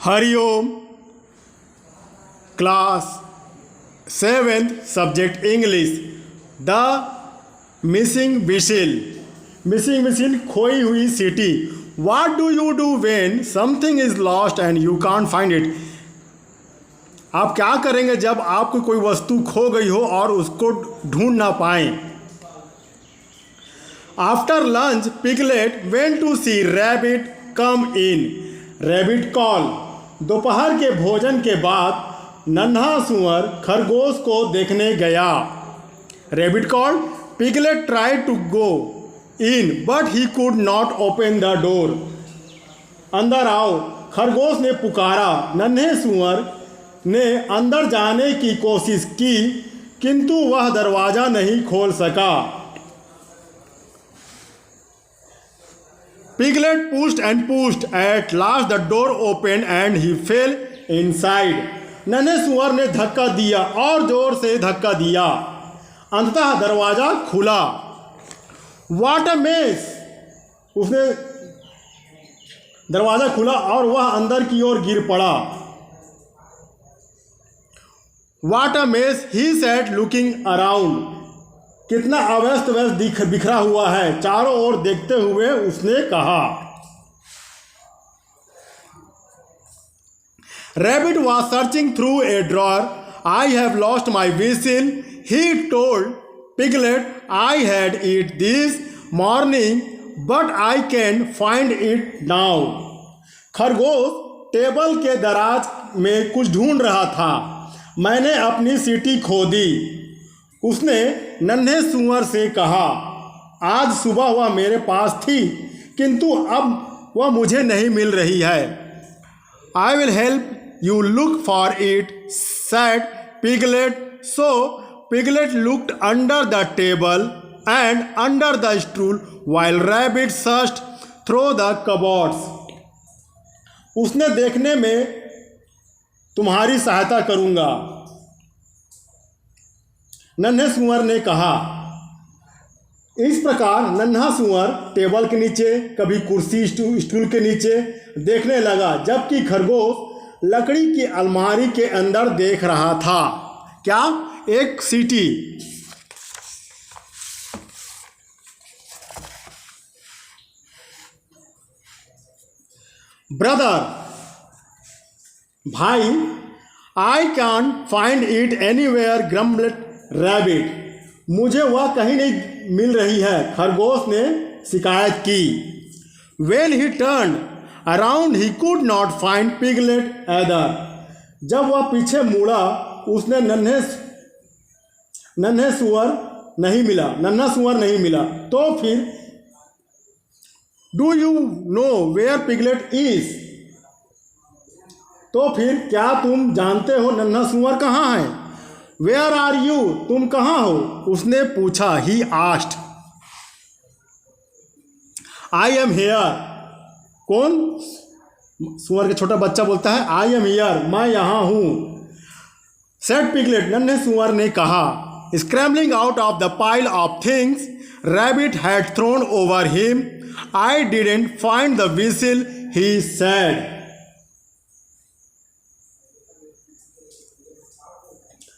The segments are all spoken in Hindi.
Hariom. Class 7th subject English. The missing whistle. Missing whistle, खोई हुई सीटी। What do you do when something is lost and you can't find it? आप क्या करेंगे जब आपको कोई वस्तु खो गई हो और उसको ढूंढ ना पाएं? After lunch, Piglet went to see Rabbit come in. Rabbit call. दोपहर के भोजन के बाद नन्हा सुअर खरगोश को देखने गया। Rabbit called. Piglet tried to go in, but he could not open the door. अंदर आओ, खरगोश ने पुकारा। नन्हे सुअर ने अंदर जाने की कोशिश की, किंतु वह दरवाज़ा नहीं खोल सका। Piglet pushed and pushed. At last the door opened and he fell inside. नन्हे सुअर ने धक्का दिया और जोर से धक्का दिया, अंततः दरवाज़ा खुला। What a mess! उसने दरवाज़ा खुला और वह अंदर की ओर गिर पड़ा। What a mess, he said looking around. कितना अव्यस्त व्यस्त बिखरा हुआ है, चारों ओर देखते हुए उसने कहा। Rabbit was searching through a drawer. I have lost my whistle, he told Piglet. I had it this morning, but I can't find it now. खरगोश टेबल के दराज में कुछ ढूंढ रहा था। मैंने अपनी सीटी खो दी। उसने नन्हे सुअर से कहा। आज सुबह वह मेरे पास थी, किंतु अब वह मुझे नहीं मिल रही है। I will help you look for it, said Piglet. So Piglet looked under the table and under the stool while Rabbit searched through the cupboards. उसने देखने में तुम्हारी सहायता करूंगा, नन्हे सुअर ने कहा। इस प्रकार नन्हा सुअर टेबल के नीचे, कभी कुर्सी स्टूल के नीचे देखने लगा, जबकि खरगोश लकड़ी की अलमारी के अंदर देख रहा था। क्या? एक सीटी। ब्रदर, भाई, I can find it anywhere, grumbled rabbit. मुझे वह कहीं नहीं मिल रही है, खरगोश ने शिकायत की। Well he turn around he could not find piglet either. जब वह पीछे मुड़ा, उसने नन्हा सुअर नहीं मिला। तो फिर do you know where piglet is? तो फिर क्या तुम जानते हो नन्हा सुअर कहाँ है? Where are you? तुम कहाँ हो? उसने पूछा। He asked. I am here. कौन? सुअर के छोटा बच्चा बोलता है, आई एम हियर, मैं यहाँ हूँ। सेड पिगलेट, नन्हे सुअर ने कहा। Scrambling out of the pile of things rabbit had thrown over him, I didn't find the whistle, he said.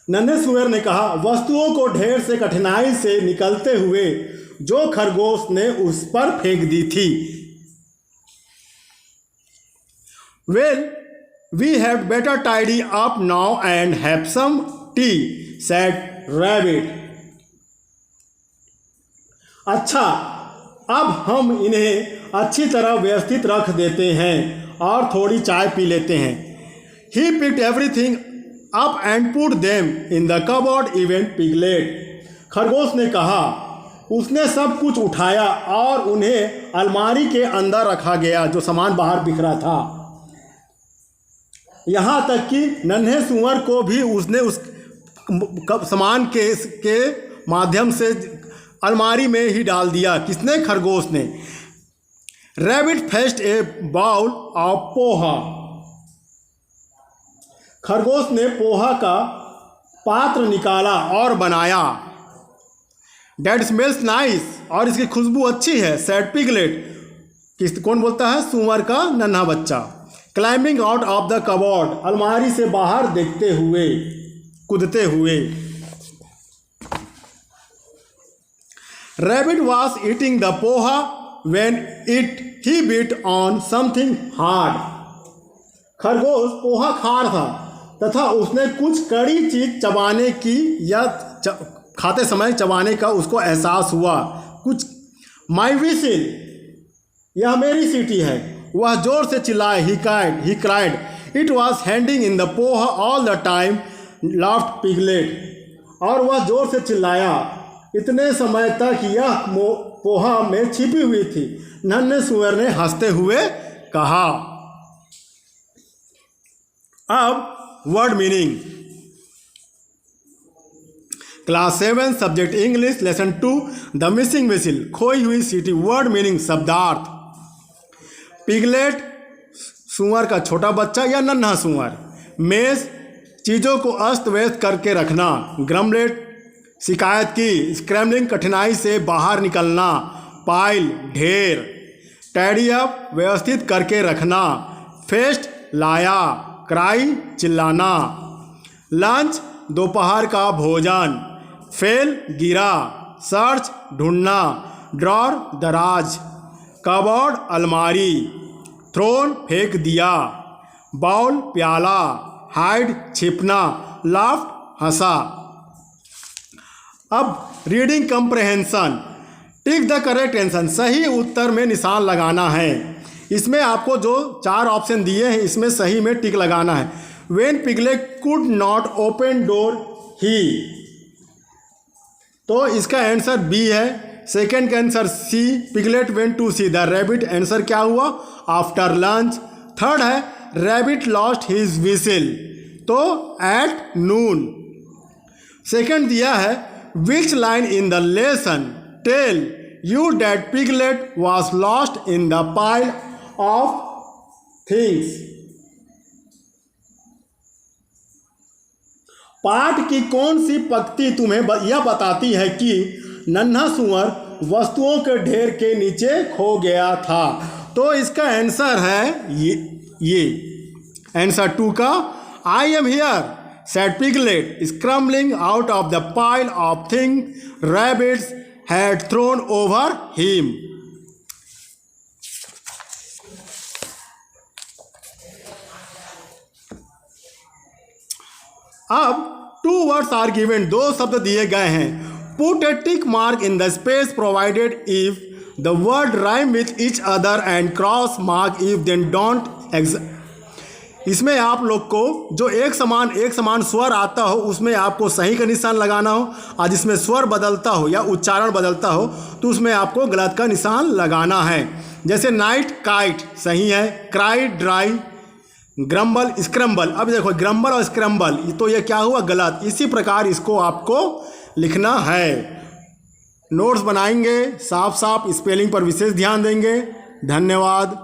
नन्हे सुअर ने कहा, वस्तुओं को ढेर से कठिनाई से निकलते हुए जो खरगोश ने उस पर फेंक दी थी। Well, we have better tidy up now and have some tea, said rabbit. अच्छा, अब हम इन्हें अच्छी तरह व्यवस्थित रख देते हैं और थोड़ी चाय पी लेते हैं। He picked everything up and put them in the cupboard, even Piglet. खरगोश ने कहा। उसने सब कुछ उठाया और उन्हें अलमारी के अंदर रखा गया, जो सामान बाहर बिखरा था। यहाँ तक कि नन्हे सुअर को भी उसने उस सामान के माध्यम से अलमारी में ही डाल दिया। किसने? खरगोश ने। Rabbit fetched a bowl of poha. खरगोश ने पोहा का पात्र निकाला और बनाया। डैट स्मेल्स नाइस, और इसकी खुशबू अच्छी है, सेड पिगलेट। कौन बोलता है? सुअर का नन्हा बच्चा। Climbing out of the cupboard, अलमारी से बाहर देखते हुए, कूदते हुए। Rabbit was eating the poha when he bit on something hard, खरगोश पोहा खा रहा था तथा उसने कुछ कड़ी चीज चबाने की या खाते समय चबाने का उसको एहसास हुआ। कुछ माई विसिल, यह मेरी सीटी है, वह जोर से चिल्लाए। He cried it was handing in the poha all the time, laughed piglet, और वह जोर से चिल्लाया इतने समय तक यह पोहा में छिपी हुई थी, नन्हे सुअर ने हंसते हुए कहा। अब word meaning. Class 7 subject English lesson 2 the missing whistle, खोई हुई सीटी। वर्ड मीनिंग शब्दार्थ। पिगलेट सुअर का छोटा बच्चा या नन्हा सुअर। मेज चीज़ों को अस्त व्यस्त करके रखना। ग्रम्बलेट शिकायत की। स्क्रैम्बलिंग कठिनाई से बाहर निकलना। पाइल ढेर। टैडी अप व्यवस्थित करके रखना। फेस्ट लाया। क्राई चिल्लाना। लंच दोपहर का भोजन। फेल गिरा। सर्च ढूंढना। ड्रॉर दराज। कबोर्ड अलमारी। थ्रोन फेंक दिया। बाउल प्याला। हाइड छिपना। लाफ्ट हंसा। अब reading comprehension. Tick the correct answer, सही उत्तर में निशान लगाना है। इसमें आपको जो 4 ऑप्शन दिए हैं इसमें सही में टिक लगाना है। When Piglet could not open door ही, तो इसका आंसर बी है। सेकेंड का answer C, Piglet went to see the rabbit, answer क्या हुआ आफ्टर लंच। थर्ड है रैबिट लॉस्ट हिज विसिल, तो एट नून। सेकेंड दिया है which line in the lesson tell you that Piglet was lost in the pile of things. पाठ की कौन सी पंक्ति तुम्हें यह बताती है कि नन्हा सुअर वस्तुओं के ढेर के नीचे खो गया था, तो इसका आंसर है ये आंसर 2 का। I am here said Piglet, scrambling out of the pile of things rabbits had thrown over him. अब 2 words are given, 2 शब्द दिए गए हैं। Put a tick mark in the space provided if the word rhyme with each other and cross mark if they don't। इसमें आप लोग को जो एक समान स्वर आता हो उसमें आपको सही का निशान लगाना हो, और जिसमें स्वर बदलता हो या उच्चारण बदलता हो तो उसमें आपको गलत का निशान लगाना है। जैसे नाइट काइट सही है, क्राई ड्राई, ग्रम्बल स्क्रम्बल। अब देखो ग्रम्बल और स्क्रम्बल तो ये क्या हुआ गलत। इसी प्रकार इसको आपको लिखना है। नोट्स बनाएंगे, साफ स्पेलिंग पर विशेष ध्यान देंगे। धन्यवाद।